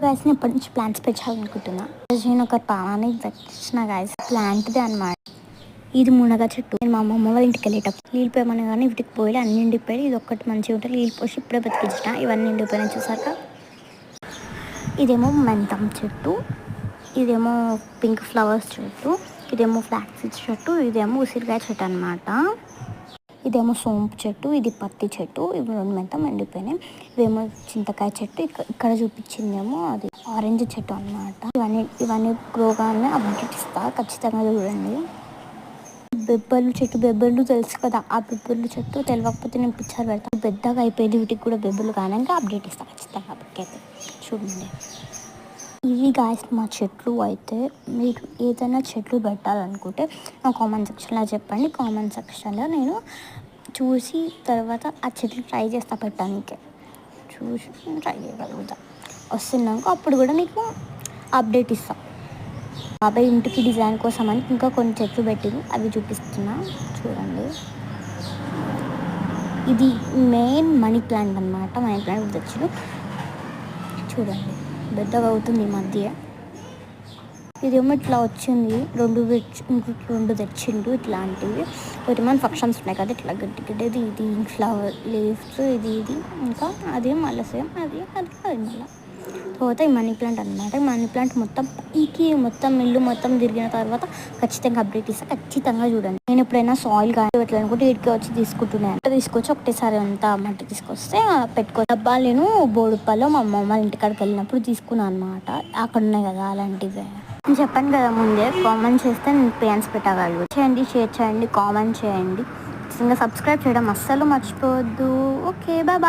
Guys నేను ఇప్పటి నుంచి ప్లాంట్స్ పెంచాలనుకుంటున్నా. నేను ఒక పానాన్ని తెచ్చిన గాయస్ ప్లాంట్ది అనమాట. ఇది మునగ చెట్టు. నేను మా అమ్మమ్మ వాళ్ళ ఇంటికి వెళ్ళేటప్పుడు నీళ్ళు పోయమని కానీ వీటికి పోయి అన్ని నిండిపోయి ఇది ఒక్కటి మంచిగా ఉంటే నీళ్ళు పోసి ఇప్పుడే బతికించిన. ఇవన్నీ నిండిపోయినాయి చూసాక. ఇదేమో మెంతం చెట్టు, ఇదేమో పింక్ ఫ్లవర్స్ చెట్టు, ఇదేమో ఫ్లాక్స్ సీడ్స్ చెట్టు, ఇదేమో ఉసిరికాయ చెట్టు అనమాట. ఇదేమో సోంపు చెట్టు, ఇది పత్తి చెట్టు. ఇవి రెండు మెంతం ఎండిపోయినాయి. ఇవేమో చింతకాయ చెట్టు. ఇక్కడ చూపించిందేమో అది ఆరెంజ్ చెట్టు అనమాట. ఇవన్నీ గ్రోగానే అప్డేట్ ఇస్తా, ఖచ్చితంగా చూడండి. బెబ్బర్లు చెట్టు, బెబ్బర్లు తెలుసు కదా, ఆ బెబ్బర్లు చెట్టు తెలియకపోతే నేను పిక్చర్ పెడతాను. పెద్దగా అయిపోయింది, వీటికి కూడా బెబ్బర్లు కానాక అప్డేట్ ఇస్తాను ఖచ్చితంగా. అయితే చూడండి, ఇవి గాయస్ మా చెట్లు. అయితే మీరు ఏదైనా చెట్లు పెట్టాలనుకుంటే నా కామెంట్ సెక్షన్లో చెప్పండి. కామెంట్ సెక్షన్లో నేను చూసి తర్వాత ఆ చెట్లు ట్రై చేస్తా పెట్టడానికి. చూసి ట్రై చేయగలుగుతా. వస్తున్నాక అప్పుడు కూడా నీకు అప్డేట్ ఇస్తాను. బాబాయ్ ఇంటికి డిజైన్ కోసం అని ఇంకా కొన్ని చెట్లు పెట్టింది, అవి చూపిస్తున్నా చూడండి. ఇది మెయిన్ మనీ ప్లాంట్ అనమాట. మనీ ప్లాంట్ తెచ్చిండు చూడండి, పెద్దగా అవుతుంది ఈ మధ్య. ఇదేమో ఇట్లా వచ్చింది, రెండు తెచ్చిండు ఇట్లాంటివి. ఒకటి మన ఫంక్షన్స్ ఉన్నాయి కదా ఇట్లా గట్టి గడ్డది, ఇది ఫ్లవర్ లీవ్స్, ఇది ఇంకా అది మళ్ళీ సేమ్ అది మళ్ళీ తర్వాత ఈ మనీ ప్లాంట్ అనమాట. మనీ ప్లాంట్ మొత్తం పైకి మొత్తం ఇల్లు మొత్తం తిరిగిన తర్వాత ఖచ్చితంగా అప్డేట్ ఇస్తా, ఖచ్చితంగా చూడండి. నేను ఎప్పుడైనా సాయిల్ కానీ పెట్టాలనుకుంటే ఇటుకే వచ్చి తీసుకుంటున్నాను. తీసుకొచ్చి ఒకటేసారి అంతా మట్టి తీసుకొస్తే పెట్టుకో. డబ్బాలు నేను బోడుప్పల్లో మా అమ్మమ్మ ఇంటికాడికి వెళ్ళినప్పుడు తీసుకున్నాను అనమాట. అక్కడ ఉన్నాయి కదా అలాంటివి. నేను చెప్పాను కదా ముందే, కామెంట్ చేస్తే నేను ప్లాన్స్ పెట్టగలను. చేయండి, షేర్ చేయండి, కామెంట్ చేయండి. ఇంకా సబ్స్క్రైబ్ చేయడం అస్సలు మర్చిపోవద్దు. Okay, bye.